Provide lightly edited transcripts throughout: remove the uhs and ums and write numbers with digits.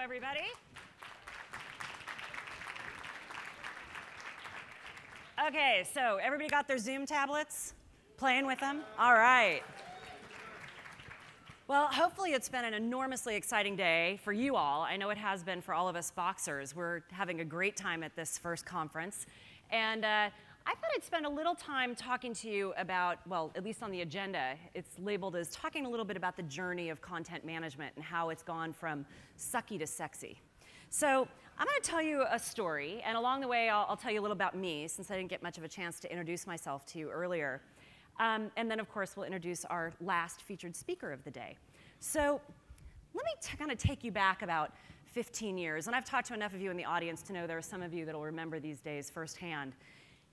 everybody. Okay, so everybody got their Zoom tablets? Playing with them? All right. Well, hopefully it's been an enormously exciting day for you all. I know it has been for all of us boxers. We're having a great time at this first conference. And I thought I'd spend a little time talking to you about, well, at least on the agenda, it's labeled as talking a little bit about the journey of content management and how it's gone from sucky to sexy. So I'm going to tell you a story, and along the way I'll tell you a little about me, since I didn't get much of a chance to introduce myself to you earlier. And then, of course, we'll introduce our last featured speaker of the day. So let me kind of take you back about 15 years. And I've talked to enough of you in the audience to know there are some of you that will remember these days firsthand.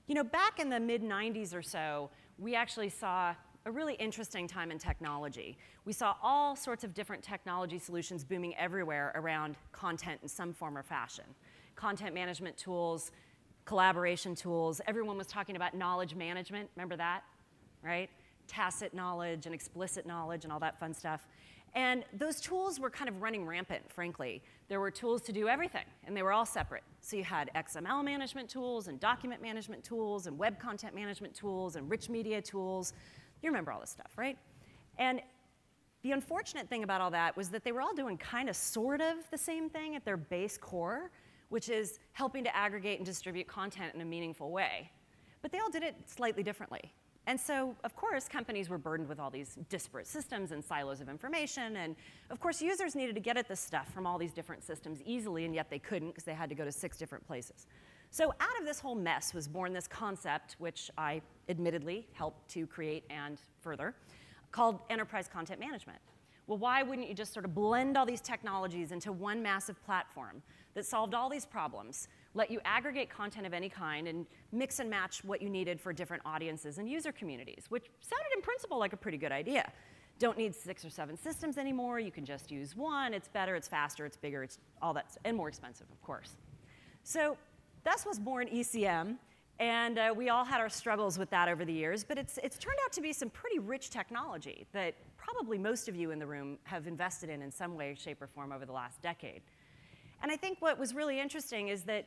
You know, back in the mid-90s or so, we actually saw a really interesting time in technology. We saw all sorts of different technology solutions booming everywhere around content in some form or fashion. Content management tools, collaboration tools. Everyone was talking about knowledge management. Remember that? Right? Tacit knowledge and explicit knowledge and all that fun stuff. And those tools were kind of running rampant, frankly. There were tools to do everything, and they were all separate. So you had XML management tools and document management tools and web content management tools and rich media tools. You remember all this stuff, right? And the unfortunate thing about all that was that they were all doing kind of sort of the same thing at their base core, which is helping to aggregate and distribute content in a meaningful way. But they all did it slightly differently. And so, of course, companies were burdened with all these disparate systems and silos of information. And, of course, users needed to get at this stuff from all these different systems easily, and yet they couldn't because they had to go to 6 different places. So out of this whole mess was born this concept, which I admittedly helped to create and further, called enterprise content management. Well, why wouldn't you just sort of blend all these technologies into one massive platform that solved all these problems, let you aggregate content of any kind, and mix and match what you needed for different audiences and user communities, which sounded in principle like a pretty good idea. Don't need 6 or 7 systems anymore. You can just use one. It's better, it's faster, it's bigger, it's all that, and more expensive, of course. So thus was born ECM, and we all had our struggles with that over the years, but it's turned out to be some pretty rich technology that probably most of you in the room have invested in some way, shape, or form over the last decade. And I think what was really interesting is that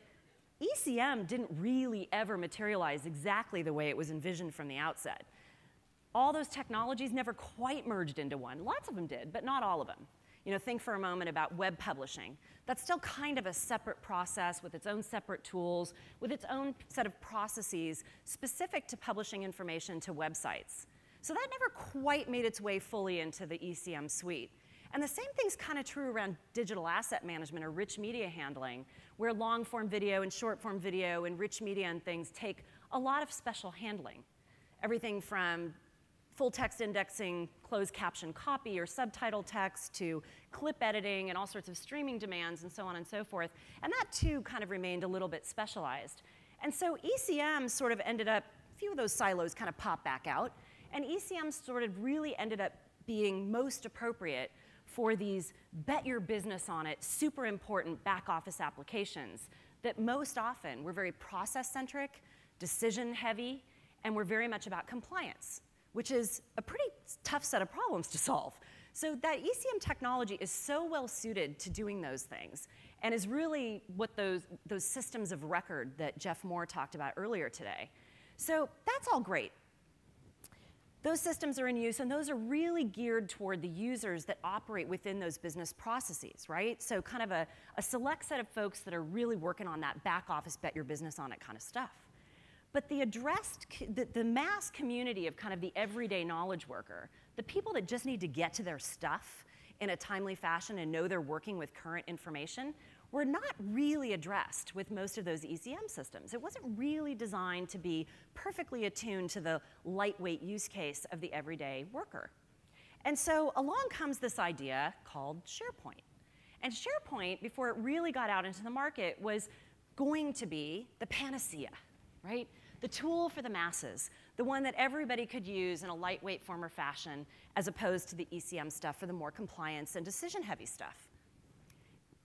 ECM didn't really ever materialize exactly the way it was envisioned from the outset. All those technologies never quite merged into one. Lots of them did, but not all of them. You know, think for a moment about web publishing. That's still kind of a separate process with its own separate tools, with its own set of processes specific to publishing information to websites. So that never quite made its way fully into the ECM suite. And the same thing's kind of true around digital asset management or rich media handling, where long-form video and short-form video and rich media and things take a lot of special handling. Everything from full text indexing, closed caption copy or subtitle text to clip editing and all sorts of streaming demands and so on and so forth. And that too kind of remained a little bit specialized. And so ECM sort of ended up, a few of those silos kind of popped back out, and ECM sort of really ended up being most appropriate for these bet your business on it, super important back office applications that most often were very process-centric, decision-heavy, and were very much about compliance, which is a pretty tough set of problems to solve. So that ECM technology is so well suited to doing those things and is really what those systems of record that Jeff Moore talked about earlier today. So that's all great. Those systems are in use, and those are really geared toward the users that operate within those business processes, right? So kind of a select set of folks that are really working on that back office, bet your business on it kind of stuff. But the mass community of kind of the everyday knowledge worker, the people that just need to get to their stuff in a timely fashion and know they're working with current information, were not really addressed with most of those ECM systems. It wasn't really designed to be perfectly attuned to the lightweight use case of the everyday worker. And so along comes this idea called SharePoint. And SharePoint, before it really got out into the market, was going to be the panacea, right? The tool for the masses, the one that everybody could use in a lightweight form or fashion, as opposed to the ECM stuff for the more compliance and decision-heavy stuff.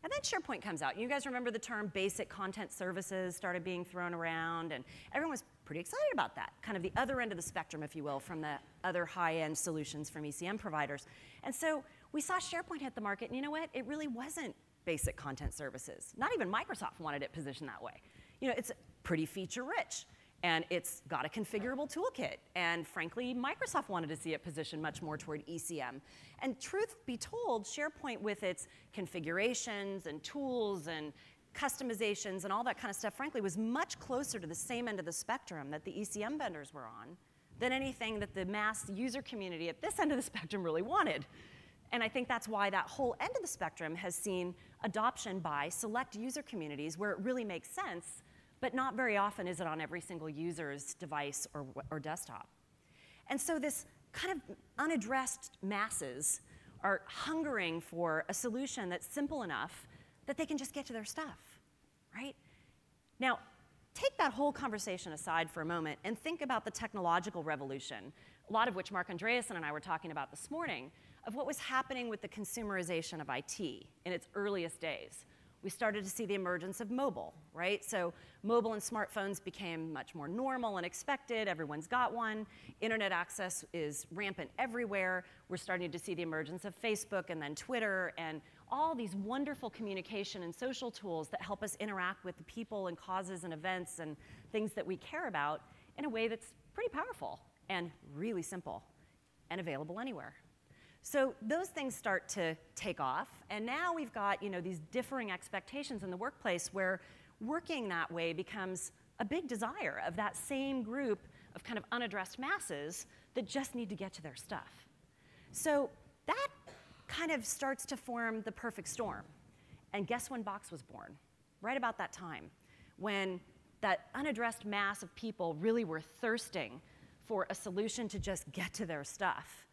And then SharePoint comes out. You guys remember the term basic content services started being thrown around, and everyone was pretty excited about that, kind of the other end of the spectrum, if you will, from the other high-end solutions from ECM providers. And so we saw SharePoint hit the market, and you know what? It really wasn't basic content services. Not even Microsoft wanted it positioned that way. You know, it's pretty feature-rich, and it's got a configurable toolkit. And frankly, Microsoft wanted to see it positioned much more toward ECM. And truth be told, SharePoint with its configurations and tools and customizations and all that kind of stuff, frankly, was much closer to the same end of the spectrum that the ECM vendors were on than anything that the mass user community at this end of the spectrum really wanted. And I think that's why that whole end of the spectrum has seen adoption by select user communities where it really makes sense, but not very often is it on every single user's device or desktop. And so this kind of unaddressed masses are hungering for a solution that's simple enough that they can just get to their stuff, right? Now, take that whole conversation aside for a moment and think about the technological revolution, a lot of which Mark Andreessen and I were talking about this morning, of what was happening with the consumerization of IT in its earliest days. We started to see the emergence of mobile, right? So mobile and smartphones became much more normal and expected. Everyone's got one. Internet access is rampant everywhere. We're starting to see the emergence of Facebook and then Twitter and all these wonderful communication and social tools that help us interact with the people and causes and events and things that we care about in a way that's pretty powerful and really simple and available anywhere. So those things start to take off, and now we've got, you know, these differing expectations in the workplace where working that way becomes a big desire of that same group of kind of unaddressed masses that just need to get to their stuff. So that kind of starts to form the perfect storm. And guess when Box was born? Right about that time, when that unaddressed mass of people really were thirsting for a solution to just get to their stuff,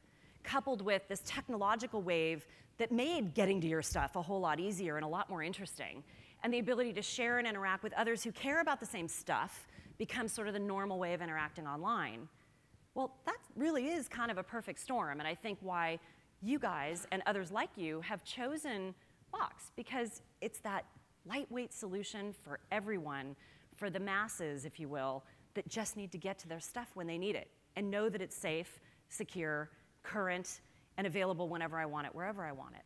coupled with this technological wave that made getting to your stuff a whole lot easier and a lot more interesting, and the ability to share and interact with others who care about the same stuff becomes sort of the normal way of interacting online. Well, that really is kind of a perfect storm, and I think why you guys and others like you have chosen Box, because it's that lightweight solution for everyone, for the masses, if you will, that just need to get to their stuff when they need it and know that it's safe, secure, current, and available whenever I want it, wherever I want it.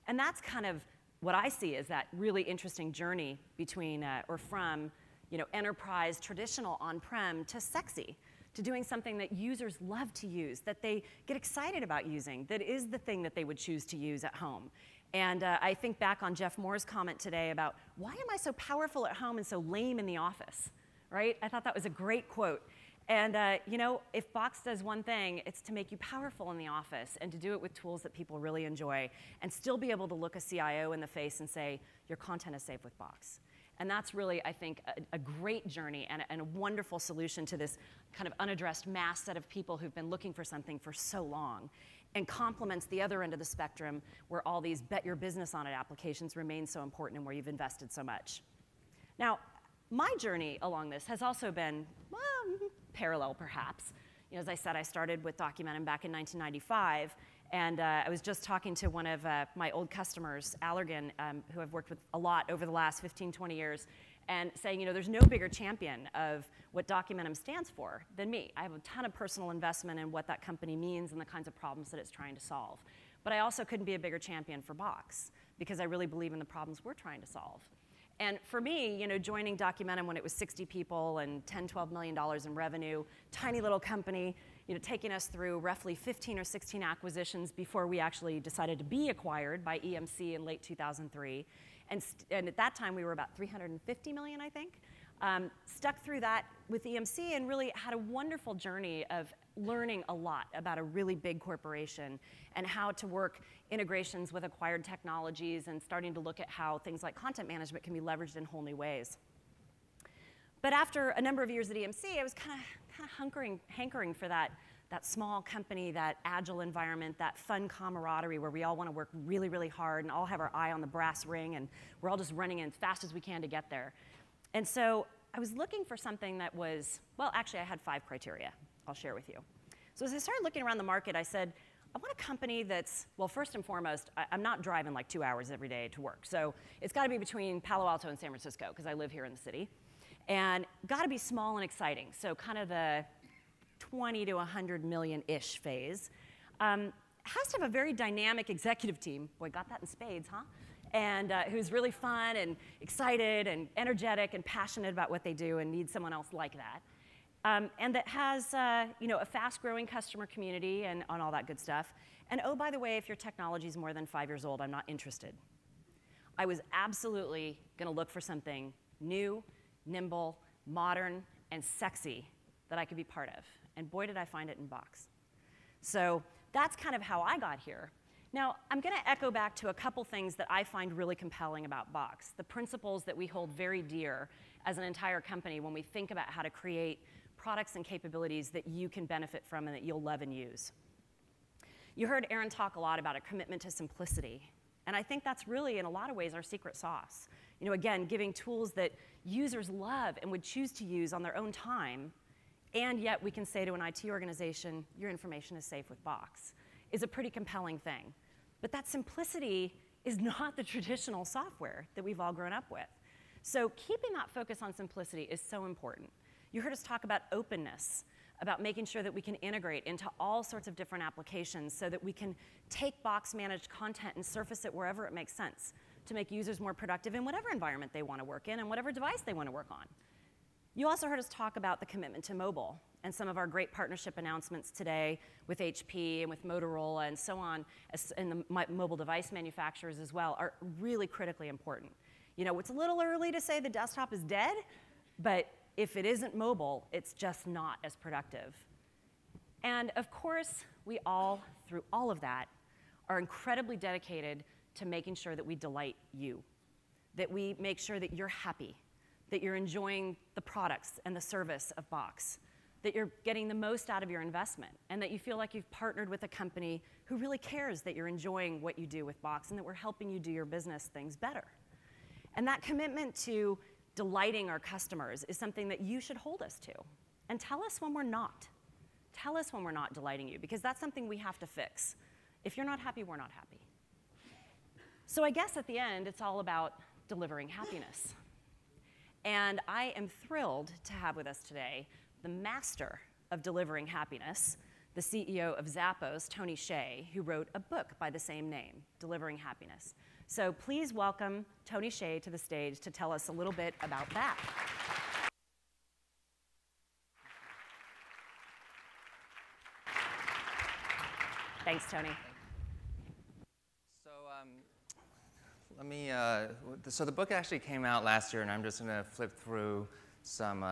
And that's kind of what I see as that really interesting journey between or from, you know, enterprise, traditional on-prem to sexy, to doing something that users love to use, that they get excited about using, that is the thing that they would choose to use at home. And I think back on Jeff Moore's comment today about, why am I so powerful at home and so lame in the office, right? I thought that was a great quote. And you know, if Box does one thing, it's to make you powerful in the office and to do it with tools that people really enjoy and still be able to look a CIO in the face and say, your content is safe with Box. And that's really, I think, a great journey and a wonderful solution to this kind of unaddressed mass set of people who've been looking for something for so long, and complements the other end of the spectrum where all these bet your business on it applications remain so important and where you've invested so much. Now, my journey along this has also been, well, parallel perhaps. You know, as I said, I started with Documentum back in 1995, and I was just talking to one of my old customers, Allergan, who I've worked with a lot over the last 15, 20 years, and saying, you know, there's no bigger champion of what Documentum stands for than me. I have a ton of personal investment in what that company means and the kinds of problems that it's trying to solve. But I also couldn't be a bigger champion for Box, because I really believe in the problems we're trying to solve. And for me, you know, joining Documentum when it was 60 people and $10, $12 million in revenue, tiny little company, you know, taking us through roughly 15 or 16 acquisitions before we actually decided to be acquired by EMC in late 2003. And at that time, we were about 350 million, I think. Stuck through that with EMC and really had a wonderful journey of learning a lot about a really big corporation and how to work integrations with acquired technologies and starting to look at how things like content management can be leveraged in whole new ways. But after a number of years at EMC, I was kind of hankering for that small company, that agile environment, that fun camaraderie where we all want to work really, really hard and all have our eye on the brass ring and we're all just running as fast as we can to get there. And so I was looking for something that was, well, actually I had 5 criteria I'll share with you. So as I started looking around the market, I said, I want a company that's, well, first and foremost, I'm not driving like 2 hours every day to work. So it's got to be between Palo Alto and San Francisco, because I live here in the city. And got to be small and exciting. So kind of the 20 to 100 million-ish phase. Has to have a very dynamic executive team. Boy, got that in spades, huh? and who's really fun and excited and energetic and passionate about what they do and needs someone else like that. And that has a fast-growing customer community and on all that good stuff. And oh, by the way, if your technology is more than 5 years old, I'm not interested. I was absolutely going to look for something new, nimble, modern, and sexy that I could be part of. And boy, did I find it in Box. So that's kind of how I got here. Now, I'm going to echo back to a couple things that I find really compelling about Box, the principles that we hold very dear as an entire company when we think about how to create products and capabilities that you can benefit from and that you'll love and use. You heard Aaron talk a lot about a commitment to simplicity. And I think that's really, in a lot of ways, our secret sauce. Again, giving tools that users love and would choose to use on their own time, and yet we can say to an IT organization, your information is safe with Box, is a pretty compelling thing. But that simplicity is not the traditional software that we've all grown up with. So keeping that focus on simplicity is so important. You heard us talk about openness, about making sure that we can integrate into all sorts of different applications so that we can take Box-managed content and surface it wherever it makes sense to make users more productive in whatever environment they want to work in and whatever device they want to work on. You also heard us talk about the commitment to mobile and some of our great partnership announcements today with HP and with Motorola and so on, and the mobile device manufacturers as well, are really critically important. It's a little early to say the desktop is dead, but if it isn't mobile, it's just not as productive. And of course, we all, through all of that, are incredibly dedicated to making sure that we delight you, that we make sure that you're happy, that you're enjoying the products and the service of Box, that you're getting the most out of your investment, and that you feel like you've partnered with a company who really cares that you're enjoying what you do with Box and that we're helping you do your business things better. And that commitment to delighting our customers is something that you should hold us to. And tell us when we're not. Tell us when we're not delighting you, because that's something we have to fix. If you're not happy, we're not happy. So I guess at the end, it's all about delivering happiness. And I am thrilled to have with us today the master of delivering happiness, the CEO of Zappos, Tony Hsieh, who wrote a book by the same name, Delivering Happiness. So please welcome Tony Hsieh to the stage to tell us a little bit about that. Thanks, Tony. So the book actually came out last year, and I'm just going to flip through some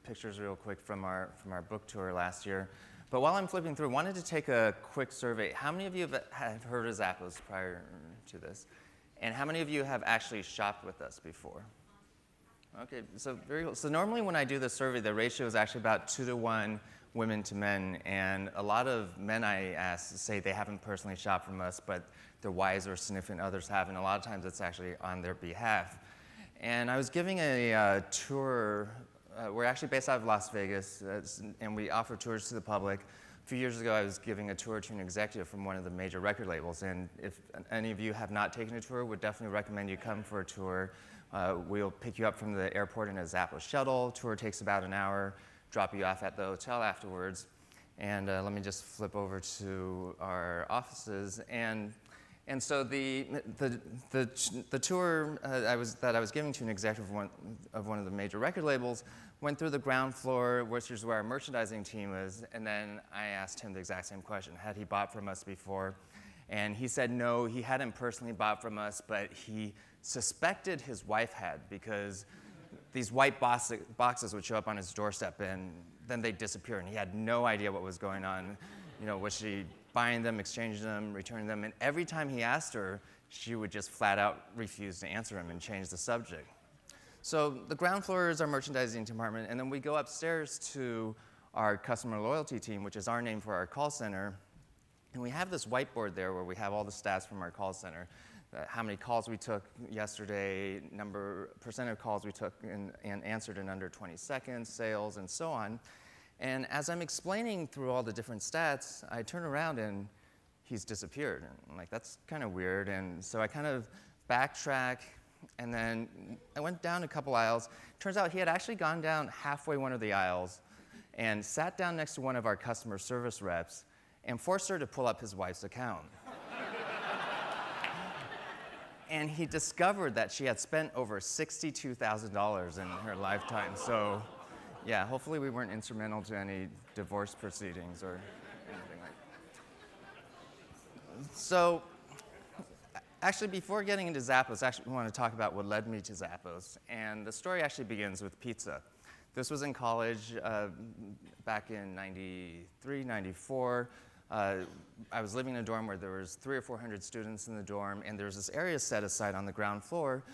pictures real quick from our book tour last year. But while I'm flipping through, I wanted to take a quick survey. How many of you have heard of Zappos prior to this? And how many of you have actually shopped with us before? Okay, so very cool. So normally when I do the survey, the ratio is actually about 2-to-1 women to men. And a lot of men I ask say they haven't personally shopped from us, but their wives or significant others have. And a lot of times it's actually on their behalf. And I was giving a tour. We're actually based out of Las Vegas, and we offer tours to the public. A few years ago, I was giving a tour to an executive from one of the major record labels, and if any of you have not taken a tour, would definitely recommend you come for a tour. We'll pick you up from the airport in a Zappos shuttle. Tour takes about an hour, drop you off at the hotel afterwards. And let me just flip over to our offices. And so the tour that I was giving to an executive of one of the major record labels went through the ground floor, which is where our merchandising team is, and then I asked him the exact same question. Had he bought from us before? And he said no, he hadn't personally bought from us, but he suspected his wife had, because these white boxes would show up on his doorstep, and then they'd disappear, and he had no idea what was going on. Was she buying them, exchanging them, returning them? And every time he asked her, she would just flat out refuse to answer him and change the subject. So the ground floor is our merchandising department, and then we go upstairs to our customer loyalty team, which is our name for our call center. And we have this whiteboard there where we have all the stats from our call center. How many calls we took yesterday, percent of calls we took and answered in under 20 seconds, sales, and so on. And as I'm explaining through all the different stats, I turn around and he's disappeared. And I'm like, that's kind of weird. And so I kind of backtrack, and then I went down a couple aisles. Turns out he had actually gone down halfway one of the aisles and sat down next to one of our customer service reps and forced her to pull up his wife's account. And he discovered that she had spent over $62,000 in her lifetime. So, yeah, hopefully we weren't instrumental to any divorce proceedings or anything like that. So, actually, before getting into Zappos, I actually want to talk about what led me to Zappos. And the story actually begins with pizza. This was in college back in 93, 94. I was living in a dorm where there was 300 or 400 students in the dorm, and there was this area set aside on the ground floor,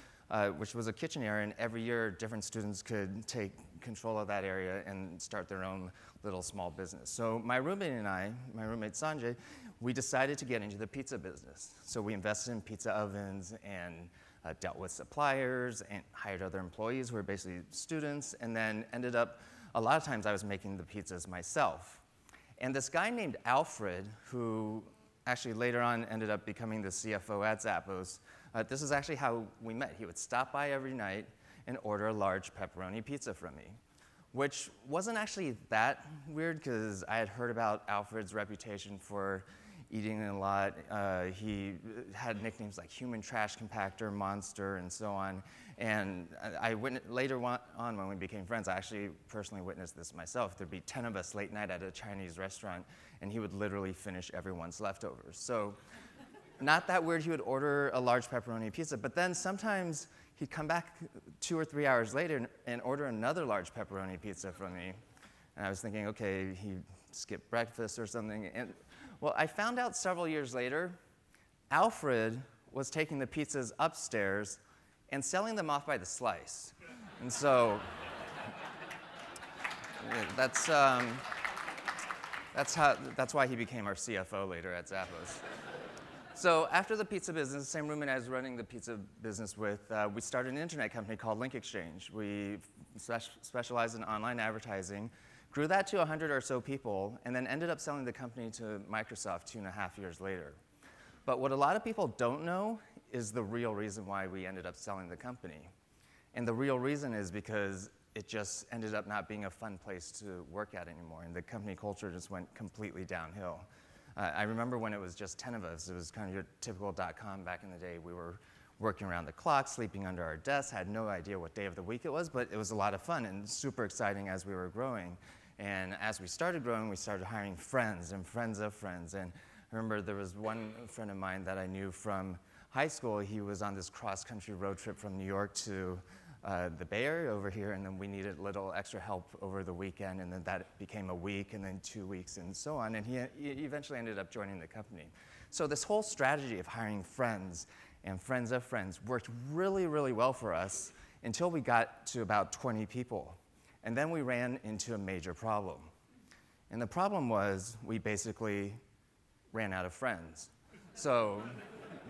which was a kitchen area, and every year different students could take control of that area and start their own little small business. So my roommate and I, my roommate Sanjay, we decided to get into the pizza business. So we invested in pizza ovens and dealt with suppliers and hired other employees who were basically students, and then ended up, a lot of times I was making the pizzas myself. And this guy named Alfred, who actually later on ended up becoming the CFO at Zappos, this is actually how we met. He would stop by every night and order a large pepperoni pizza from me, which wasn't actually that weird because I had heard about Alfred's reputation for eating a lot. He had nicknames like Human Trash Compactor, Monster, and so on. And later on, when we became friends, I actually personally witnessed this myself. There'd be 10 of us late night at a Chinese restaurant, and he would literally finish everyone's leftovers. So not that weird, he would order a large pepperoni pizza, but then sometimes he'd come back 2 or 3 hours later and order another large pepperoni pizza from me. And I was thinking, okay, he skipped breakfast or something. And well, I found out several years later, Alfred was taking the pizzas upstairs and selling them off by the slice. And so that's why he became our CFO later at Zappos. So after the pizza business, the same roommate I was running the pizza business with, we started an internet company called Link Exchange. We specialized in online advertising, grew that to 100 or so people, and then ended up selling the company to Microsoft 2.5 years later. But what a lot of people don't know is the real reason why we ended up selling the company. And the real reason is because it just ended up not being a fun place to work at anymore, and the company culture just went completely downhill. I remember when it was just 10 of us, it was kind of your typical .com back in the day. We were working around the clock, sleeping under our desks, had no idea what day of the week it was, but it was a lot of fun and super exciting as we were growing. And as we started growing, we started hiring friends and friends of friends. And I remember there was one friend of mine that I knew from high school. He was on this cross-country road trip from New York to the Bay Area over here, and then we needed a little extra help over the weekend, and then that became a week, and then 2 weeks, and so on, and he eventually ended up joining the company. So this whole strategy of hiring friends and friends of friends worked really, really well for us until we got to about 20 people, and then we ran into a major problem. And the problem was we basically ran out of friends. So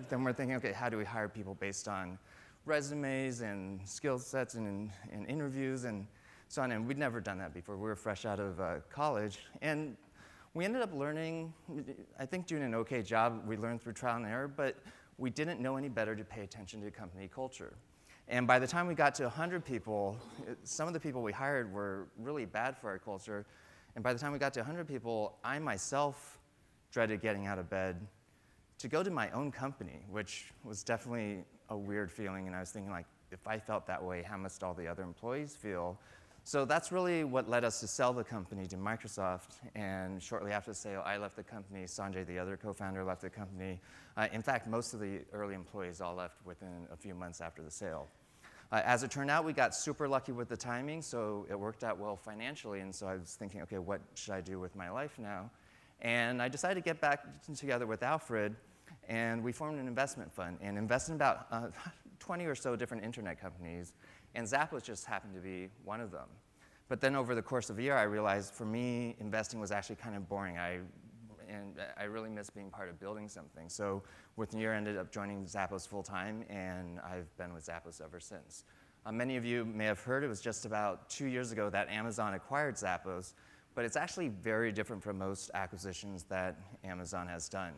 then we're thinking, okay, how do we hire people based on resumes and skill sets and interviews and so on, and we'd never done that before. We were fresh out of college, and we ended up learning, I think doing an okay job. We learned through trial and error, but we didn't know any better to pay attention to company culture. And by the time we got to 100 people, some of the people we hired were really bad for our culture, and by the time we got to 100 people, I myself dreaded getting out of bed to go to my own company, which was definitely a weird feeling, and I was thinking, like, if I felt that way, how must all the other employees feel? So that's really what led us to sell the company to Microsoft, and shortly after the sale, I left the company. Sanjay, the other co-founder, left the company. In fact, most of the early employees all left within a few months after the sale. As it turned out, we got super lucky with the timing, so it worked out well financially, and so I was thinking, okay, what should I do with my life now? And I decided to get back together with Alfred, and we formed an investment fund and invested in about 20 or so different internet companies, and Zappos just happened to be one of them. But then over the course of a year, I realized for me, investing was actually kind of boring. And I really miss being part of building something. So within a year, I ended up joining Zappos full-time, and I've been with Zappos ever since. Many of you may have heard it was just about 2 years ago that Amazon acquired Zappos, but it's actually very different from most acquisitions that Amazon has done.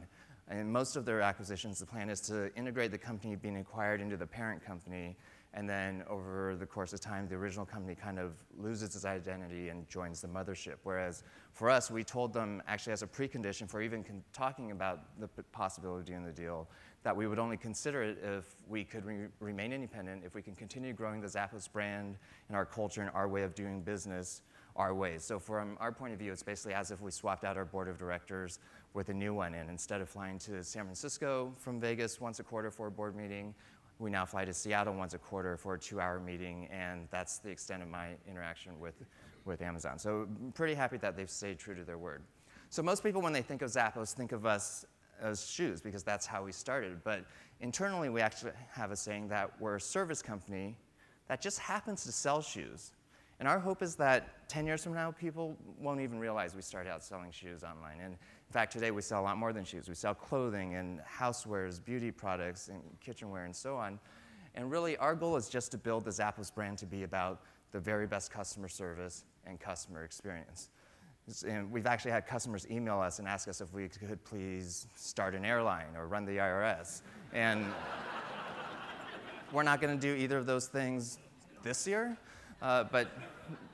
In most of their acquisitions, the plan is to integrate the company being acquired into the parent company, and then over the course of time, the original company kind of loses its identity and joins the mothership. Whereas for us, we told them actually as a precondition for even talking about the possibility in the deal, that we would only consider it if we could remain independent, if we can continue growing the Zappos brand and our culture and our way of doing business our ways. So from our point of view, it's basically as if we swapped out our board of directors with a new one, and instead of flying to San Francisco from Vegas once a quarter for a board meeting, we now fly to Seattle once a quarter for a 2-hour meeting, and that's the extent of my interaction with Amazon. So I'm pretty happy that they've stayed true to their word. So most people, when they think of Zappos, think of us as shoes, because that's how we started. But internally, we actually have a saying that we're a service company that just happens to sell shoes. And our hope is that 10 years from now, people won't even realize we started out selling shoes online. And in fact, today we sell a lot more than shoes. We sell clothing and housewares, beauty products, and kitchenware, and so on. And really, our goal is just to build the Zappos brand to be about the very best customer service and customer experience. And we've actually had customers email us and ask us if we could please start an airline or run the IRS. And we're not going to do either of those things this year, but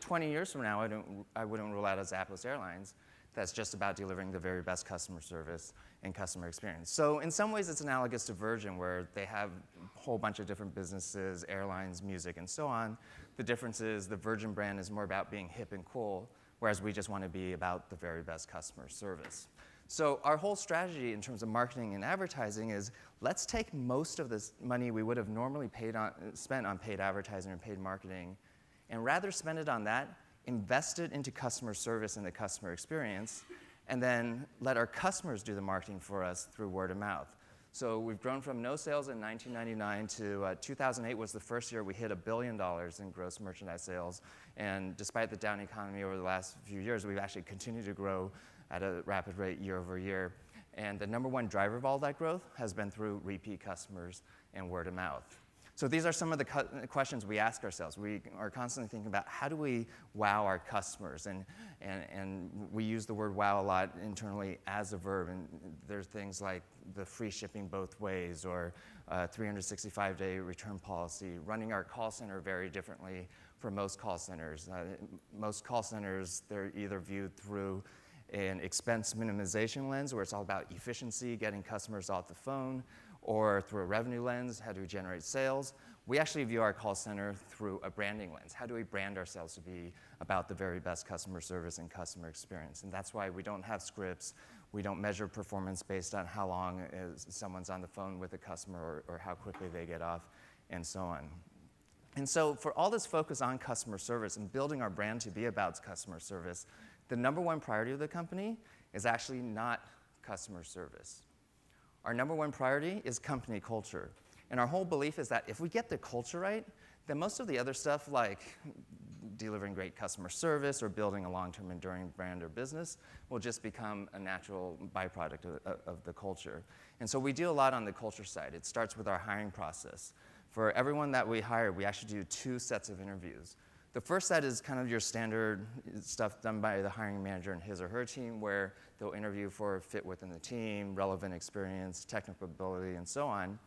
20 years from now, I wouldn't rule out a Zappos Airlines that's just about delivering the very best customer service and customer experience. So in some ways, it's analogous to Virgin, where they have a whole bunch of different businesses, airlines, music, and so on. The difference is the Virgin brand is more about being hip and cool, whereas we just want to be about the very best customer service. So our whole strategy in terms of marketing and advertising is, let's take most of this money we would have normally spent on paid advertising and paid marketing, and rather spend it on that, invest it into customer service and the customer experience, and then let our customers do the marketing for us through word of mouth. So we've grown from no sales in 1999 to 2008 was the first year we hit $1 billion in gross merchandise sales. And despite the down economy over the last few years, we've actually continued to grow at a rapid rate year over year. And the #1 driver of all that growth has been through repeat customers and word of mouth. So these are some of the questions we ask ourselves. We are constantly thinking about, how do we wow our customers? And we use the word wow a lot internally as a verb. And there's things like the free shipping both ways, or 365-day return policy, running our call center very differently from most call centers. Most call centers, they're either viewed through an expense minimization lens, where it's all about efficiency, getting customers off the phone, or through a revenue lens, how do we generate sales? We actually view our call center through a branding lens. How do we brand ourselves to be about the very best customer service and customer experience? And that's why we don't have scripts. We don't measure performance based on how long someone's on the phone with a customer, or how quickly they get off, and so on. And so for all this focus on customer service and building our brand to be about customer service, the #1 priority of the company is actually not customer service. Our #1 priority is company culture. And our whole belief is that if we get the culture right, then most of the other stuff, like delivering great customer service or building a long-term enduring brand or business, will just become a natural byproduct of the culture. And so we do a lot on the culture side. It starts with our hiring process. For everyone that we hire, we actually do 2 sets of interviews. The first set is kind of your standard stuff done by the hiring manager and his or her team, where they'll interview for fit within the team, relevant experience, technical ability, and so on.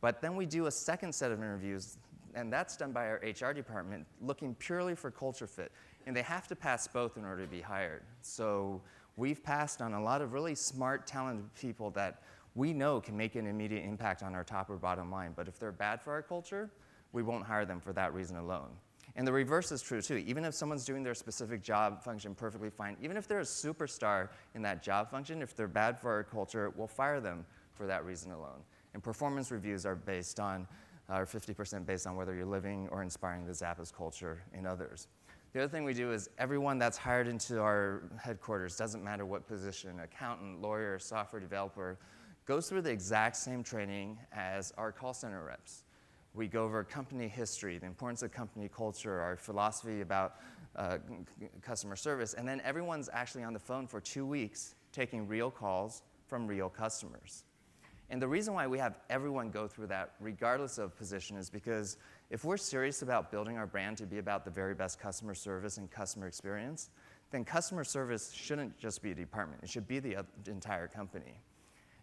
But then we do a second set of interviews, and that's done by our HR department, looking purely for culture fit. And they have to pass both in order to be hired. So we've passed on a lot of really smart, talented people that we know can make an immediate impact on our top or bottom line. But if they're bad for our culture, we won't hire them for that reason alone. And the reverse is true too. Even if someone's doing their specific job function perfectly fine, even if they're a superstar in that job function, if they're bad for our culture, we'll fire them for that reason alone. And performance reviews are based on, are 50% based on whether you're living or inspiring the Zappos culture in others. The other thing we do is everyone that's hired into our headquarters, doesn't matter what position, accountant, lawyer, software developer, goes through the exact same training as our call center reps. We go over company history, the importance of company culture, our philosophy about customer service, and then everyone's actually on the phone for 2 weeks taking real calls from real customers. And the reason why we have everyone go through that, regardless of position, is because if we're serious about building our brand to be about the very best customer service and customer experience, then customer service shouldn't just be a department. It should be the entire company.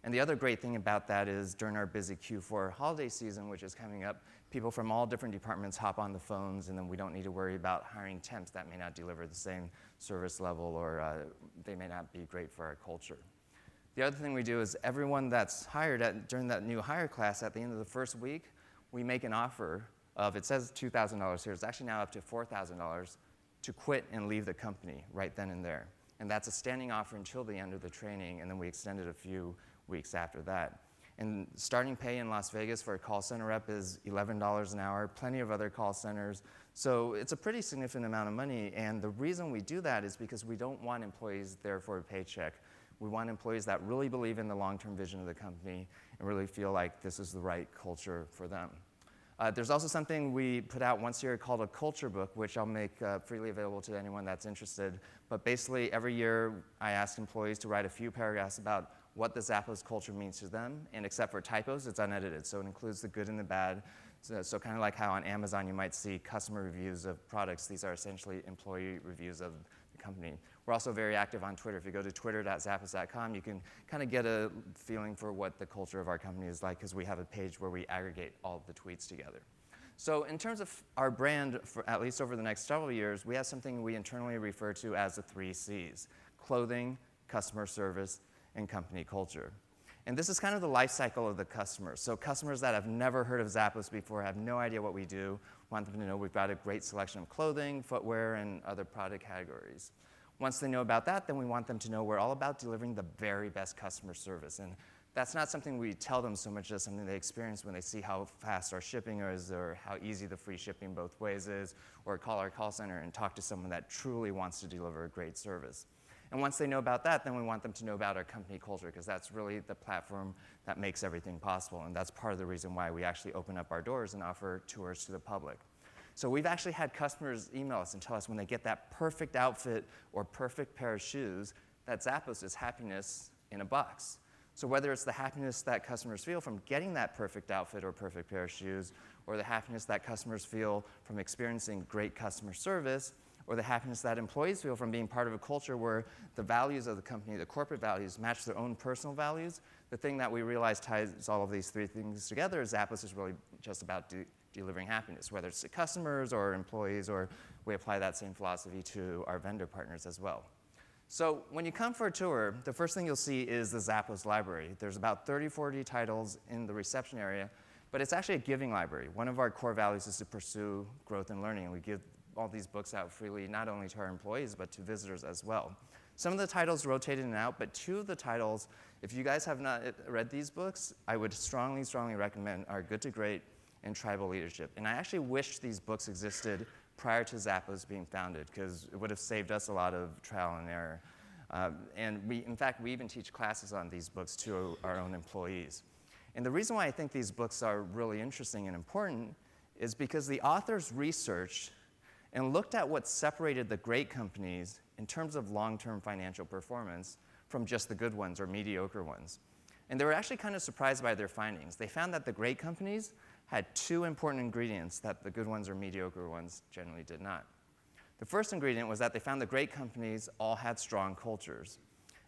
And the other great thing about that is during our busy Q4 holiday season, which is coming up, people from all different departments hop on the phones, and then we don't need to worry about hiring temps that may not deliver the same service level, or they may not be great for our culture. The other thing we do is everyone that's hired during that new hire class, at the end of the first week, we make an offer of, it says $2,000 here, it's actually now up to $4,000 to quit and leave the company right then and there. And that's a standing offer until the end of the training, and then we extend it a few weeks after that. And starting pay in Las Vegas for a call center rep is $11 an hour, plenty of other call centers. So it's a pretty significant amount of money, and the reason we do that is because we don't want employees there for a paycheck. We want employees that really believe in the long-term vision of the company and really feel like this is the right culture for them. There's also something we put out once a year called a culture book, which I'll make freely available to anyone that's interested. But basically, every year, I ask employees to write a few paragraphs about what the Zappos culture means to them. And except for typos, it's unedited. So it includes the good and the bad. So kind of like how on Amazon you might see customer reviews of products, these are essentially employee reviews of the company. We're also very active on Twitter. If you go to twitter.zappos.com, you can kind of get a feeling for what the culture of our company is like, because we have a page where we aggregate all of the tweets together. So in terms of our brand, for at least over the next several years, we have something we internally refer to as the 3 Cs: clothing, customer service, and company culture. And this is kind of the life cycle of the customer. So customers that have never heard of Zappos before, have no idea what we do, want them to know we've got a great selection of clothing, footwear, and other product categories. Once they know about that, then we want them to know we're all about delivering the very best customer service. And that's not something we tell them so much as something they experience when they see how fast our shipping is, or how easy the free shipping both ways is, or call our call center and talk to someone that truly wants to deliver a great service. And once they know about that, then we want them to know about our company culture, because that's really the platform that makes everything possible. And that's part of the reason why we actually open up our doors and offer tours to the public. So we've actually had customers email us and tell us when they get that perfect outfit or perfect pair of shoes, that Zappos is happiness in a box. So whether it's the happiness that customers feel from getting that perfect outfit or perfect pair of shoes, or the happiness that customers feel from experiencing great customer service, or the happiness that employees feel from being part of a culture where the values of the company, the corporate values, match their own personal values, the thing that we realize ties all of these 3 things together is Zappos is really just about delivering happiness, whether it's to customers or employees, or we apply that same philosophy to our vendor partners as well. So when you come for a tour, the first thing you'll see is the Zappos library. There's about 30, 40 titles in the reception area, but it's actually a giving library. One of our core values is to pursue growth and learning, and we give all these books out freely, not only to our employees, but to visitors as well. Some of the titles rotate in and out, but 2 of the titles, if you guys have not read these books, I would strongly, strongly recommend are Good to Great and Tribal Leadership. And I actually wish these books existed prior to Zappos being founded, because it would have saved us a lot of trial and error. And in fact, we even teach classes on these books to our own employees. And the reason why I think these books are really interesting and important is because the authors researched and looked at what separated the great companies in terms of long-term financial performance from just the good ones or mediocre ones. And they were actually kind of surprised by their findings. They found that the great companies had 2 important ingredients that the good ones or mediocre ones generally did not. The first ingredient was that they found the great companies all had strong cultures.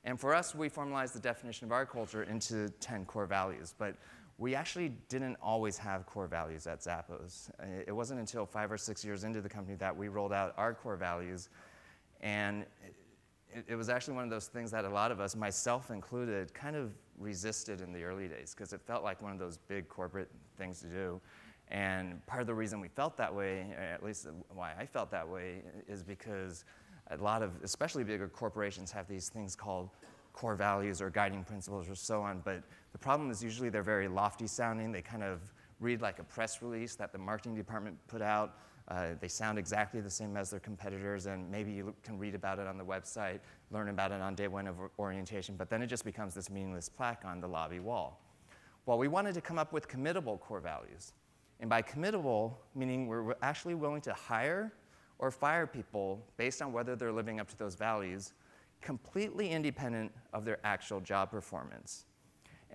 And for us, we formalized the definition of our culture into 10 core values. But we actually didn't always have core values at Zappos. It wasn't until 5 or 6 years into the company that we rolled out our core values. And it was actually one of those things that a lot of us, myself included, kind of resisted in the early days, because it felt like one of those big corporate things to do. And part of the reason we felt that way, or at least why I felt that way, is because a lot of, especially bigger corporations, have these things called core values or guiding principles or so on. But the problem is usually they're very lofty sounding. They kind of read like a press release that the marketing department put out. They sound exactly the same as their competitors, and maybe you can read about it on the website, learn about it on day 1 of orientation, but then it just becomes this meaningless plaque on the lobby wall. Well, we wanted to come up with committable core values. And by committable, meaning we're actually willing to hire or fire people based on whether they're living up to those values, completely independent of their actual job performance.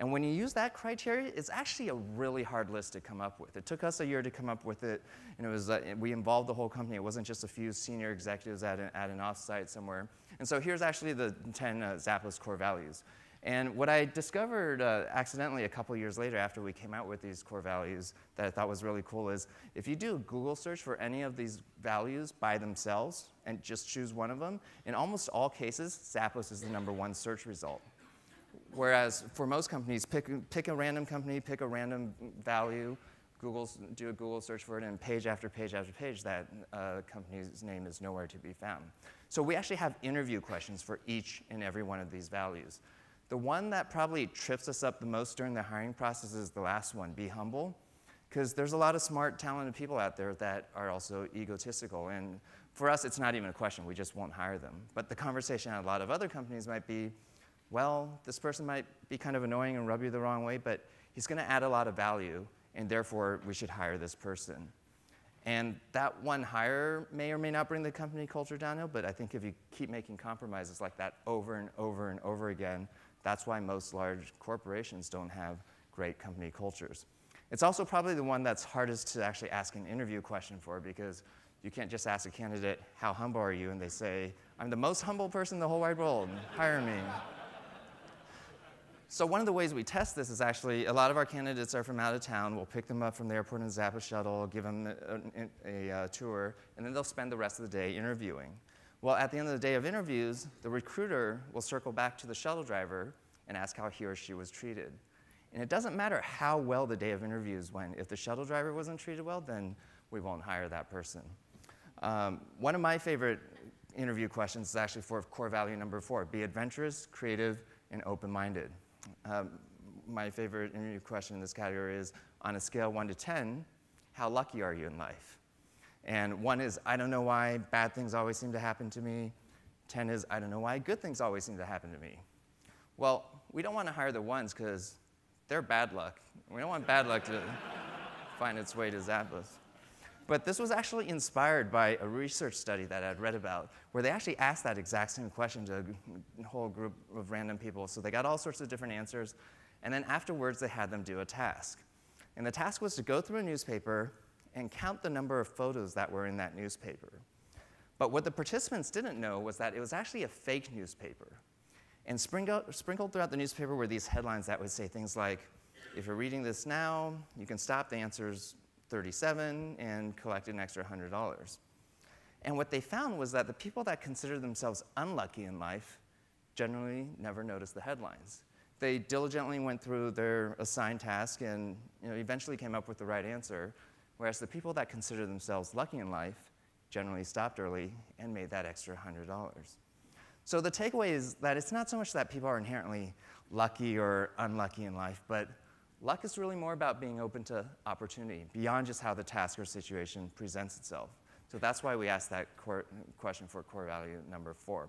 And when you use that criteria, it's actually a really hard list to come up with. It took us a year to come up with it, and it was, we involved the whole company. It wasn't just a few senior executives at an offsite somewhere. And so here's actually the 10 Zappos core values. And what I discovered accidentally a couple years later after we came out with these core values that I thought was really cool is if you do a Google search for any of these values by themselves and just choose one of them, in almost all cases, Zappos is the #1 search result. Whereas for most companies, pick a random company, pick a random value, do a Google search for it, and page after page after page, that company's name is nowhere to be found. So we actually have interview questions for each and every one of these values. The one that probably trips us up the most during the hiring process is the last one, be humble, because there's a lot of smart, talented people out there that are also egotistical. And for us, it's not even a question. We just won't hire them. But the conversation at a lot of other companies might be, well, this person might be kind of annoying and rub you the wrong way, but he's going to add a lot of value, and therefore we should hire this person. And that one hire may or may not bring the company culture downhill, but I think if you keep making compromises like that over and over and over again, that's why most large corporations don't have great company cultures. It's also probably the one that's hardest to actually ask an interview question for, because you can't just ask a candidate, how humble are you? And they say, I'm the most humble person in the whole wide world, hire me. So one of the ways we test this is actually, a lot of our candidates are from out of town. We'll pick them up from the airport in a Zappos shuttle, give them a tour, and then they'll spend the rest of the day interviewing. Well, at the end of the day of interviews, the recruiter will circle back to the shuttle driver and ask how he or she was treated. And it doesn't matter how well the day of interviews went. If the shuttle driver wasn't treated well, then we won't hire that person. One of my favorite interview questions is actually for core value number 4, be adventurous, creative, and open-minded. My favorite interview question in this category is, on a scale 1 to 10, how lucky are you in life? And 1 is, I don't know why bad things always seem to happen to me. 10 is, I don't know why good things always seem to happen to me. Well, we don't want to hire the ones because they're bad luck. We don't want bad luck to find its way to Zappos. But this was actually inspired by a research study that I'd read about, where they actually asked that exact same question to a whole group of random people. So they got all sorts of different answers, and then afterwards they had them do a task. And the task was to go through a newspaper and count the number of photos that were in that newspaper. But what the participants didn't know was that it was actually a fake newspaper. And sprinkled throughout the newspaper were these headlines that would say things like, if you're reading this now, you can stop, the answer's 37, and collect an extra $100. And what they found was that the people that considered themselves unlucky in life generally never noticed the headlines. They diligently went through their assigned task and eventually came up with the right answer, whereas the people that considered themselves lucky in life generally stopped early and made that extra $100. So the takeaway is that it's not so much that people are inherently lucky or unlucky in life, but luck is really more about being open to opportunity beyond just how the task or situation presents itself. So that's why we asked that question for core value number 4.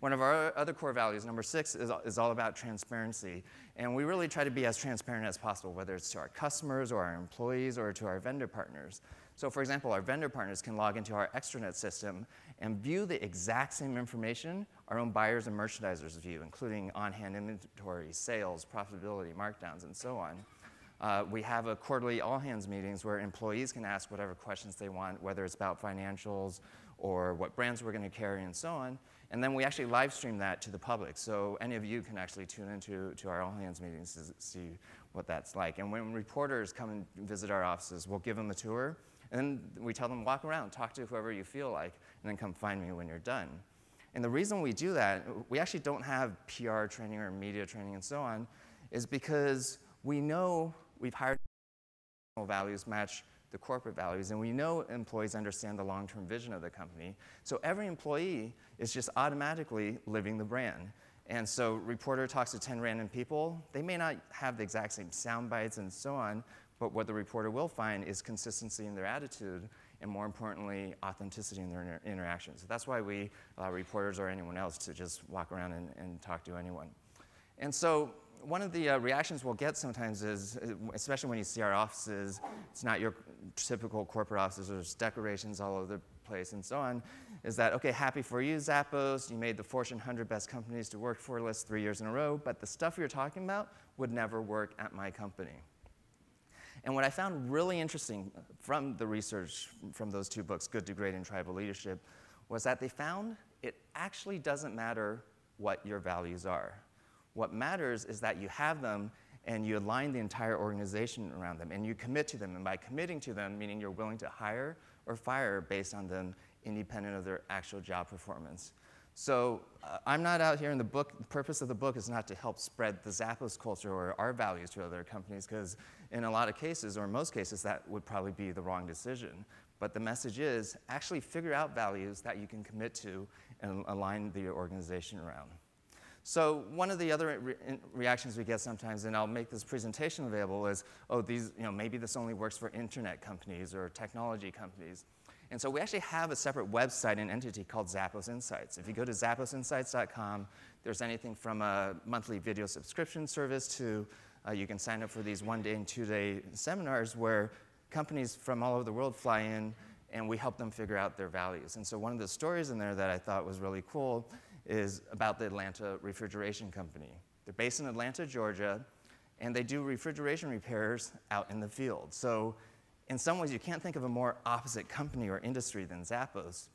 One of our other core values, number 6, is all about transparency. And we really try to be as transparent as possible, whether it's to our customers or our employees or to our vendor partners. So for example, our vendor partners can log into our extranet system and view the exact same information our own buyers and merchandisers view, including on-hand inventory, sales, profitability, markdowns, and so on. We have a quarterly all-hands meetings where employees can ask whatever questions they want, whether it's about financials or what brands we're going to carry and so on. And then we actually live stream that to the public. So any of you can actually tune into our all-hands meetings to see what that's like. And when reporters come and visit our offices, we'll give them the tour. And then we tell them, walk around, talk to whoever you feel like, and then come find me when you're done. And the reason we do that, we actually don't have PR training or media training and so on, is because we know we've hired values match the corporate values, and we know employees understand the long-term vision of the company. So every employee is just automatically living the brand. And so reporter talks to 10 random people. They may not have the exact same sound bites and so on, but what the reporter will find is consistency in their attitude, and more importantly, authenticity in their interactions. So that's why we allow reporters or anyone else to just walk around and talk to anyone. And so one of the reactions we'll get sometimes is, especially when you see our offices, it's not your typical corporate offices, there's decorations all over the place and so on, is that, okay, happy for you, Zappos, you made the Fortune 100 best companies to work for list 3 years in a row, but the stuff you're talking about would never work at my company. And what I found really interesting from the research from those 2 books, Good to Great and Tribal Leadership, was that they found it actually doesn't matter what your values are. What matters is that you have them and you align the entire organization around them and you commit to them. And by committing to them, meaning you're willing to hire or fire based on them independent of their actual job performance. So I'm not out here in the book. The purpose of the book is not to help spread the Zappos culture or our values to other companies, because in a lot of cases, or most cases, that would probably be the wrong decision. But the message is actually figure out values that you can commit to and align the organization around. So one of the other reactions we get sometimes, and I'll make this presentation available, is, oh, maybe this only works for internet companies or technology companies. And so we actually have a separate website and entity called Zappos Insights. If you go to zapposinsights.com, there's anything from a monthly video subscription service to you can sign up for these 1-day and 2-day seminars where companies from all over the world fly in and we help them figure out their values. And so one of the stories in there that I thought was really cool is about the Atlanta Refrigeration Company. They're based in Atlanta, Georgia, and they do refrigeration repairs out in the field. So in some ways, you can't think of a more opposite company or industry than Zappos.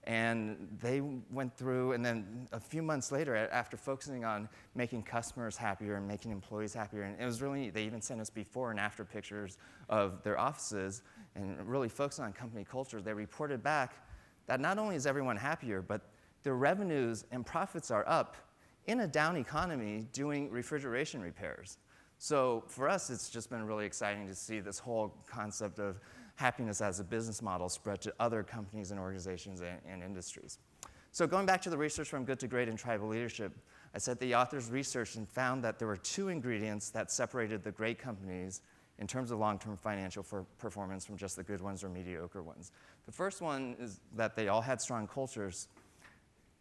And they went through, and then a few months later, after focusing on making customers happier and making employees happier, and it was really neat. They even sent us before and after pictures of their offices and really focused on company culture. They reported back that not only is everyone happier, but their revenues and profits are up in a down economy doing refrigeration repairs. So for us, it's just been really exciting to see this whole concept of happiness as a business model spread to other companies and organizations and industries. So going back to the research from Good to Great and Tribal Leadership, I said the authors researched and found that there were 2 ingredients that separated the great companies in terms of long-term financial performance from just the good ones or mediocre ones. The first one is that they all had strong cultures.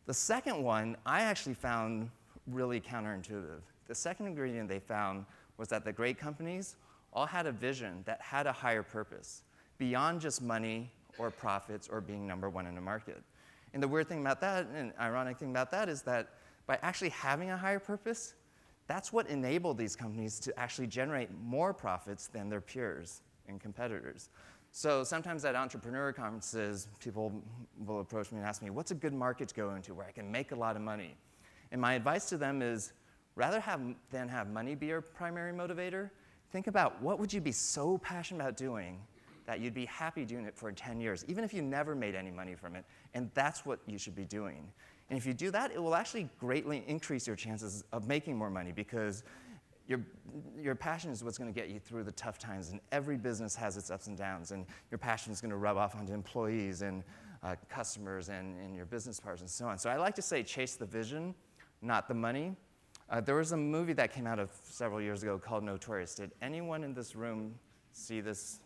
The second one I actually found really counterintuitive. The second ingredient they found was that the great companies all had a vision that had a higher purpose, beyond just money or profits or being number one in the market. And the weird thing about that, and ironic thing about that, is that by actually having a higher purpose, that's what enabled these companies to actually generate more profits than their peers and competitors. So sometimes at entrepreneur conferences, people will approach me and ask me, what's a good market to go into where I can make a lot of money? And my advice to them is, rather than have money be your primary motivator, think about what would you be so passionate about doing that you'd be happy doing it for 10 years, even if you never made any money from it. And that's what you should be doing. And if you do that, it will actually greatly increase your chances of making more money, because your passion is what's going to get you through the tough times. And every business has its ups and downs. And your passion is going to rub off onto employees and customers and your business partners and so on. So I like to say chase the vision, not the money. There was a movie that came out several years ago called Notorious. Did anyone in this room see this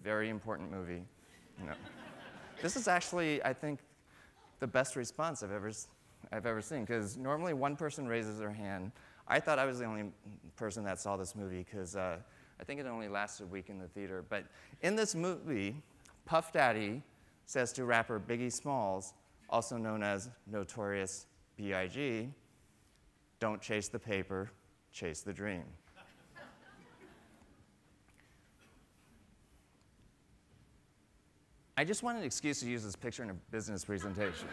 very important movie? No. This is actually, I think, the best response I've ever seen, because normally one person raises their hand. I thought I was the only person that saw this movie because I think it only lasted a week in the theater. But in this movie, Puff Daddy says to rapper Biggie Smalls, also known as Notorious B.I.G., "Don't chase the paper, chase the dream." I just wanted an excuse to use this picture in a business presentation.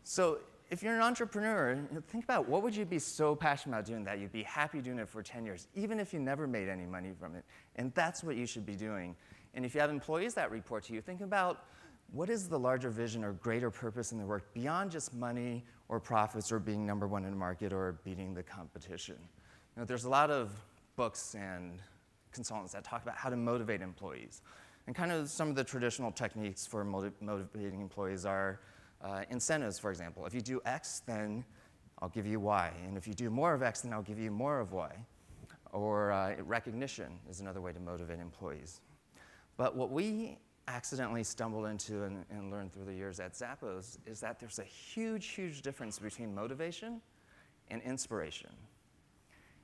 So if you're an entrepreneur, think about what would you be so passionate about doing that you'd be happy doing it for 10 years, even if you never made any money from it. And that's what you should be doing. And if you have employees that report to you, think about what is the larger vision or greater purpose in their work beyond just money or profits or being number one in the market or beating the competition? There's a lot of books and consultants that talk about how to motivate employees. And kind of some of the traditional techniques for motivating employees are incentives, for example. If you do X, then I'll give you Y. And if you do more of X, then I'll give you more of Y. Or recognition is another way to motivate employees. But what we accidentally stumbled into and learned through the years at Zappos is that there's a huge, huge difference between motivation and inspiration.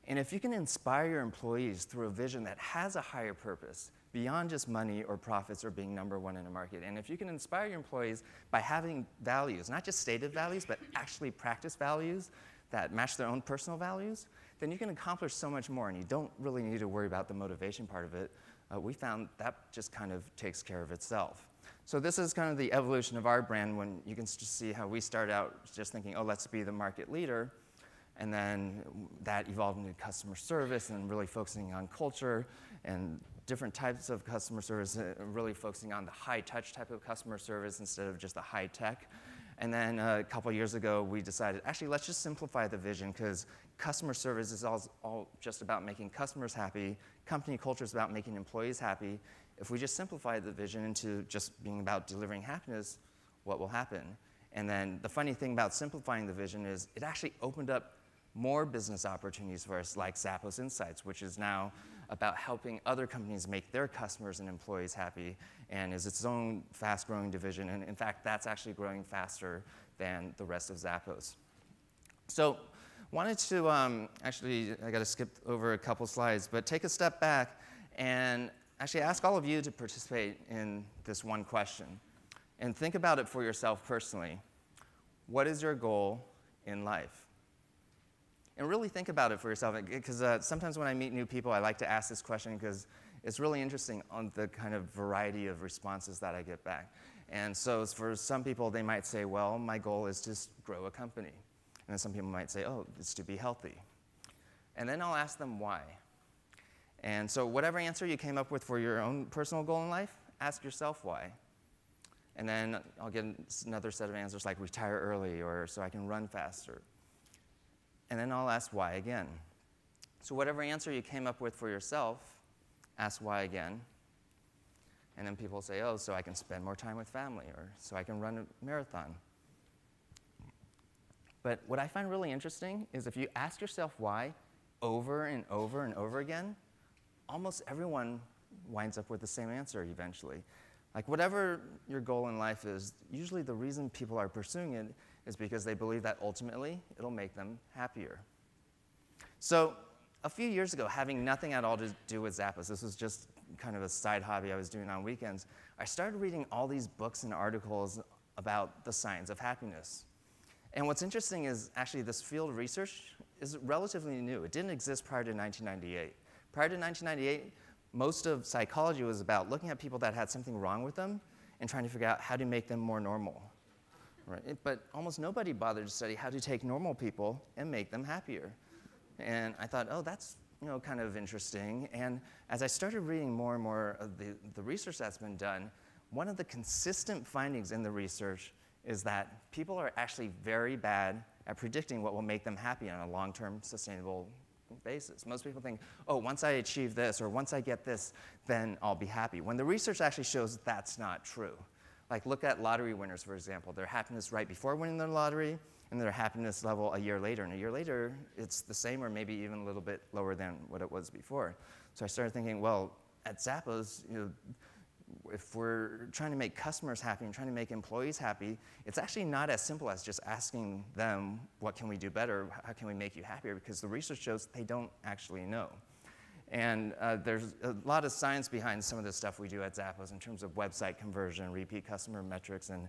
And if you can inspire your employees through a vision that has a higher purpose, beyond just money or profits or being number one in a market, and if you can inspire your employees by having values, not just stated values, but actually practice values that match their own personal values, then you can accomplish so much more, and you don't really need to worry about the motivation part of it. We found that just kind of takes care of itself. So this is kind of the evolution of our brand, when you can just see how we started out just thinking, oh, let's be the market leader. And then that evolved into customer service and really focusing on culture and different types of customer service, really focusing on the high-touch type of customer service instead of just the high-tech. And then a couple years ago, we decided, actually, let's just simplify the vision, because customer service is all just about making customers happy. Company culture is about making employees happy. If we just simplify the vision into just being about delivering happiness, what will happen? And then the funny thing about simplifying the vision is it actually opened up more business opportunities for us, like Zappos Insights, which is now about helping other companies make their customers and employees happy, and is its own fast-growing division. And in fact, that's actually growing faster than the rest of Zappos. So wanted to, actually, I got to skip over a couple slides, but take a step back and actually ask all of you to participate in this one question. And think about it for yourself personally. What is your goal in life? And really think about it for yourself, because sometimes when I meet new people, I like to ask this question because it's really interesting on the kind of variety of responses that I get back. And so for some people, they might say, well, my goal is to grow a company. And then some people might say, oh, it's to be healthy. And then I'll ask them why. And so whatever answer you came up with for your own personal goal in life, ask yourself why. And then I'll get another set of answers like retire early or so I can run faster. And then I'll ask why again. So whatever answer you came up with for yourself, ask why again. And then people say, oh, so I can spend more time with family, or so I can run a marathon. But what I find really interesting is if you ask yourself why over and over and over again, almost everyone winds up with the same answer eventually. Like whatever your goal in life is, usually the reason people are pursuing it is because they believe that ultimately it'll make them happier. So a few years ago, having nothing at all to do with Zappos, this was just kind of a side hobby I was doing on weekends, I started reading all these books and articles about the science of happiness. And what's interesting is actually this field of research is relatively new. It didn't exist prior to 1998. Prior to 1998, most of psychology was about looking at people that had something wrong with them and trying to figure out how to make them more normal. Right? But almost nobody bothered to study how to take normal people and make them happier. And I thought, oh, that's kind of interesting. And as I started reading more and more of the research that's been done, one of the consistent findings in the research is that people are actually very bad at predicting what will make them happy on a long-term sustainable basis. Most people think, oh, once I achieve this or once I get this, then I'll be happy. When the research actually shows that's not true. Like look at lottery winners, for example. Their happiness right before winning the lottery and their happiness level a year later. And a year later, it's the same or maybe even a little bit lower than what it was before. So I started thinking, well, at Zappos, if we're trying to make customers happy and trying to make employees happy, it's actually not as simple as just asking them, what can we do better? How can we make you happier? Because the research shows they don't actually know. And there's a lot of science behind some of the stuff we do at Zappos in terms of website conversion, repeat customer metrics, and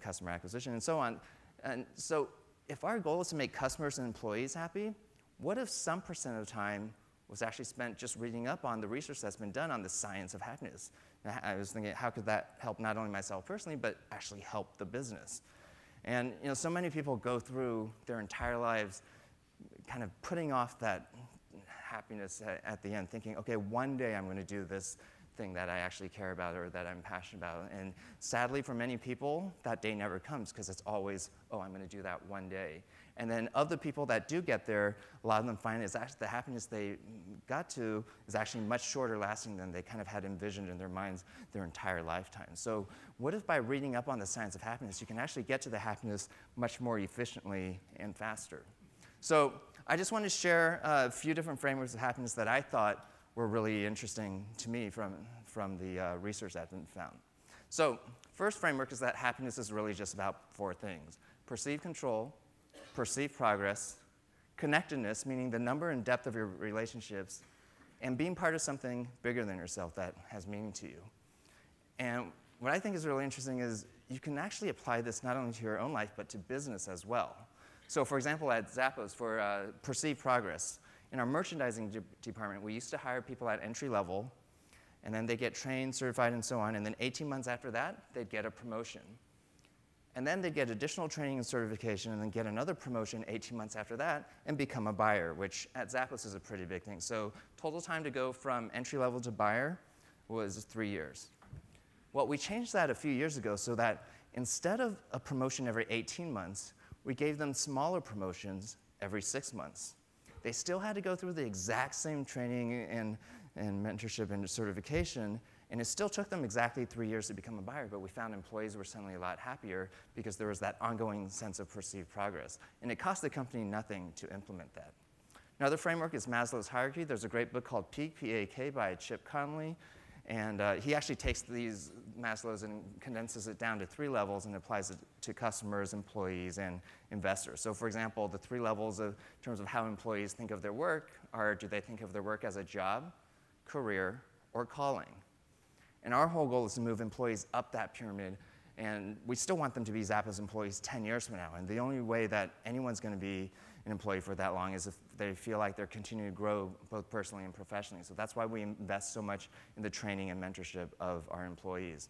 customer acquisition, and so on. And so if our goal is to make customers and employees happy, what if some % of the time was actually spent just reading up on the research that's been done on the science of happiness? And I was thinking, how could that help not only myself personally, but actually help the business? And so many people go through their entire lives kind of putting off that happiness at the end, thinking, okay, one day I'm going to do this thing that I actually care about or that I'm passionate about. And sadly, for many people, that day never comes because it's always, oh, I'm going to do that one day. And then of the people that do get there, a lot of them find is actually the happiness they got to is actually much shorter lasting than they kind of had envisioned in their minds their entire lifetime. So what if by reading up on the science of happiness, you can actually get to the happiness much more efficiently and faster? So I just want to share a few different frameworks of happiness that I thought were really interesting to me from the research that's been found. So first framework is that happiness is really just about 4 things: perceived control, perceived progress, connectedness, meaning the number and depth of your relationships, and being part of something bigger than yourself that has meaning to you. And what I think is really interesting is you can actually apply this not only to your own life, but to business as well. So for example, at Zappos, for perceived progress, in our merchandising department, we used to hire people at entry level, and then they get trained, certified, and so on, and then 18 months after that, they'd get a promotion. And then they get additional training and certification and then get another promotion 18 months after that and become a buyer, which at Zappos is a pretty big thing. So total time to go from entry level to buyer was 3 years. Well, we changed that a few years ago so that instead of a promotion every 18 months, we gave them smaller promotions every 6 months. They still had to go through the exact same training and mentorship and certification, and it still took them exactly 3 years to become a buyer, but we found employees were suddenly a lot happier because there was that ongoing sense of perceived progress. And it cost the company nothing to implement that. Another framework is Maslow's hierarchy. There's a great book called Peak, P-A-K, by Chip Conley. And he actually takes these Maslow's and condenses it down to 3 levels and applies it to customers, employees, and investors. So for example, the 3 levels in terms of how employees think of their work are, do they think of their work as a job, career, or calling? And our whole goal is to move employees up that pyramid, and we still want them to be Zappos employees 10 years from now. And the only way that anyone's going to be an employee for that long is if they feel like they're continuing to grow both personally and professionally. So that's why we invest so much in the training and mentorship of our employees.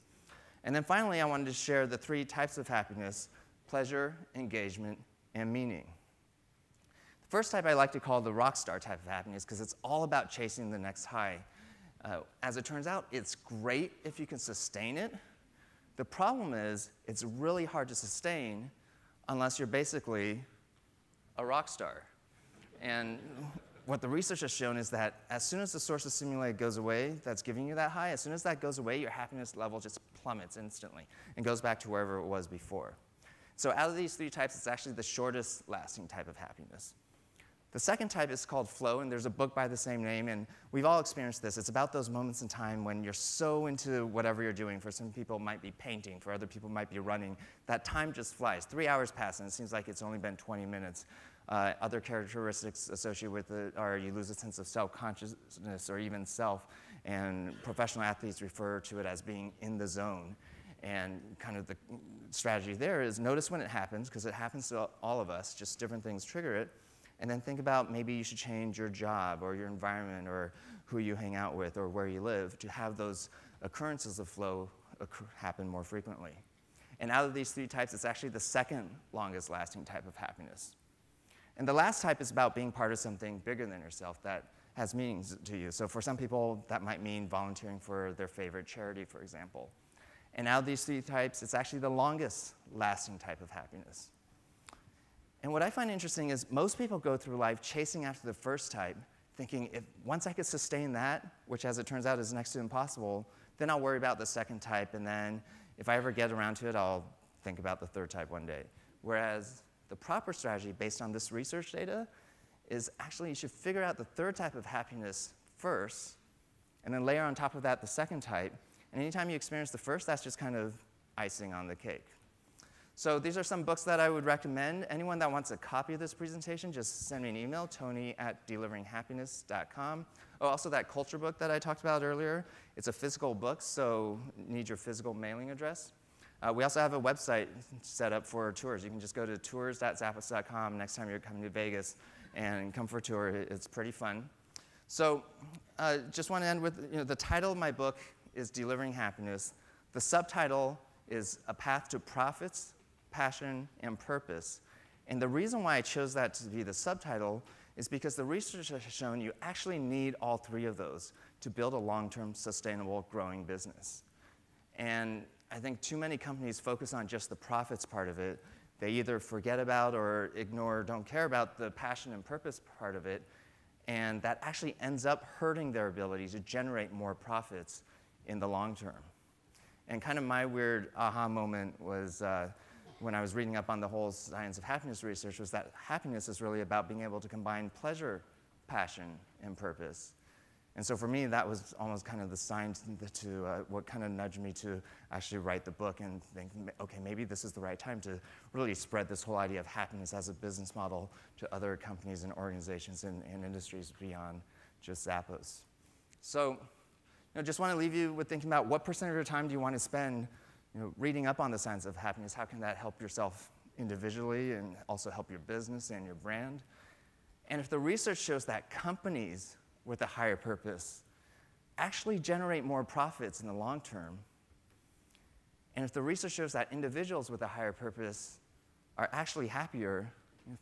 And then finally, I wanted to share the 3 types of happiness: pleasure, engagement, and meaning. The first type I like to call the rock star type of happiness because it's all about chasing the next high. As it turns out, it's great if you can sustain it. The problem is it's really hard to sustain unless you're basically a rock star. And what the research has shown is that as soon as the source of stimuli goes away that's giving you that high, as soon as that goes away, your happiness level just plummets instantly and goes back to wherever it was before. So out of these 3 types, it's actually the shortest lasting type of happiness. The second type is called flow, and there's a book by the same name, and we've all experienced this. It's about those moments in time when you're so into whatever you're doing. For some people, it might be painting. For other people, it might be running. That time just flies. 3 hours pass, and it seems like it's only been 20 minutes. Other characteristics associated with it are you lose a sense of self-consciousness or even self, and professional athletes refer to it as being in the zone. And kind of the strategy there is notice when it happens, because it happens to all of us, just different things trigger it. And then think about maybe you should change your job or your environment or who you hang out with or where you live to have those occurrences of flow happen more frequently. And out of these 3 types, it's actually the second longest lasting type of happiness. And the last type is about being part of something bigger than yourself that has meanings to you. So for some people, that might mean volunteering for their favorite charity, for example. And out of these 3 types, it's actually the longest lasting type of happiness. And what I find interesting is most people go through life chasing after the first type, thinking if once I could sustain that, which as it turns out is next to impossible, then I'll worry about the second type, and then if I ever get around to it, I'll think about the third type one day. Whereas the proper strategy based on this research data is actually you should figure out the third type of happiness first, and then layer on top of that the second type. And anytime you experience the first, that's just kind of icing on the cake. So these are some books that I would recommend. Anyone that wants a copy of this presentation, just send me an email, tony@deliveringhappiness.com. Oh, also that culture book that I talked about earlier, it's a physical book, so you need your physical mailing address. We also have a website set up for tours. You can just go to tours.zappos.com next time you're coming to Vegas and come for a tour. It's pretty fun. So just want to end with, the title of my book is Delivering Happiness. The subtitle is A Path to Profits, Passion, and Purpose. And the reason why I chose that to be the subtitle is because the research has shown you actually need all 3 of those to build a long-term, sustainable, growing business. And I think too many companies focus on just the profits part of it. They either forget about or ignore or don't care about the passion and purpose part of it, and that actually ends up hurting their ability to generate more profits in the long term. And kind of my weird aha moment was when I was reading up on the whole science of happiness research was that happiness is really about being able to combine pleasure, passion, and purpose. And so for me, that was almost kind of the sign to what kind of nudged me to actually write the book and think, okay, maybe this is the right time to really spread this whole idea of happiness as a business model to other companies and organizations and industries beyond just Zappos. So just want to leave you with thinking about what percent of your time do you want to spend reading up on the science of happiness. How can that help yourself individually and also help your business and your brand? And if the research shows that companies with a higher purpose actually generate more profits in the long term, And if the research shows that individuals with a higher purpose are actually happier,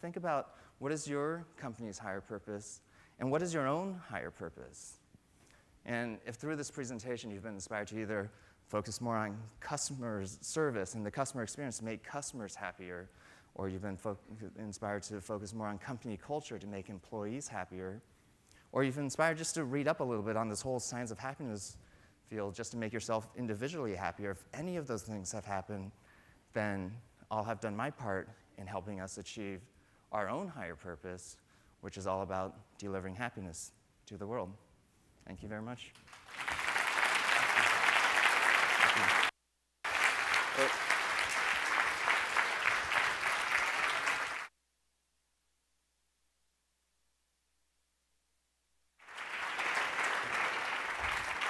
think about what is your company's higher purpose and what is your own higher purpose. And if through this presentation you've been inspired to either focus more on customer service and the customer experience to make customers happier, or you've been inspired to focus more on company culture to make employees happier, or you've been inspired just to read up a little bit on this whole science of happiness field just to make yourself individually happier, if any of those things have happened, then I'll have done my part in helping us achieve our own higher purpose, which is all about delivering happiness to the world. Thank you very much.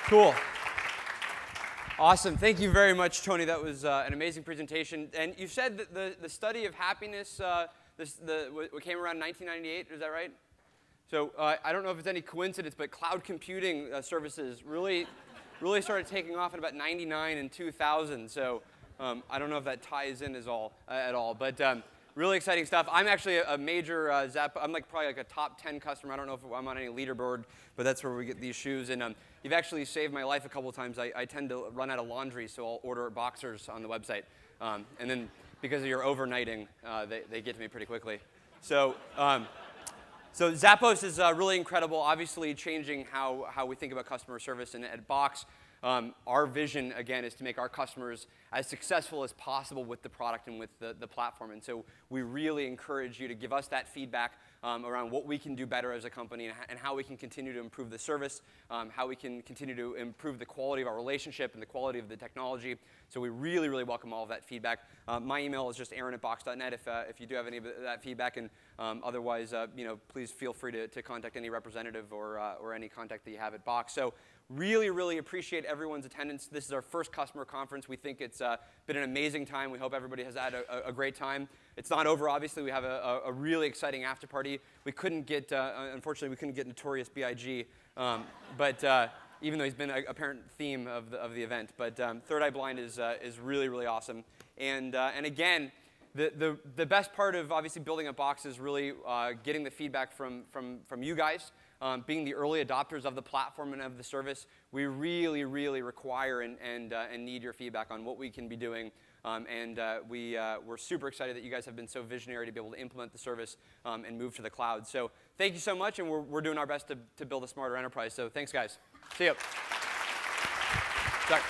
Cool. Awesome. Thank you very much, Tony. That was an amazing presentation. And you said that the study of happiness what came around 1998. Is that right? So I don't know if it's any coincidence, but cloud computing services really started taking off in about 99 and 2000. So I don't know if that ties in at all. But really exciting stuff. I'm actually a major Zappos. I'm probably like a top 10 customer. I don't know if I'm on any leaderboard, but that's where we get these shoes. And you've actually saved my life a couple of times. I tend to run out of laundry, so I'll order boxers on the website. And then because of your overnighting, they get to me pretty quickly. So Zappos is really incredible, obviously changing how we think about customer service. And at Box, our vision, again, is to make our customers as successful as possible with the product and with the platform. And so we really encourage you to give us that feedback around what we can do better as a company and how we can continue to improve the service, how we can continue to improve the quality of our relationship and the quality of the technology. So we really, really welcome all of that feedback. My email is just aaron@box.net if you do have any of that feedback. And otherwise, please feel free to contact any representative or any contact that you have at Box. So really, really appreciate everyone's attendance. This is our first customer conference. We think it's been an amazing time. We hope everybody has had a great time. It's not over, obviously. We have a really exciting after party. We couldn't get, unfortunately, we couldn't get Notorious B.I.G., even though he's been an apparent theme of the event. But Third Eye Blind is really, really awesome. And again, the best part of obviously building a Box is really getting the feedback from you guys. Being the early adopters of the platform and of the service, we really, really require and need your feedback on what we can be doing. We're super excited that you guys have been so visionary to be able to implement the service and move to the cloud. So thank you so much, and we're doing our best to build a smarter enterprise. So thanks, guys. See you. Sorry.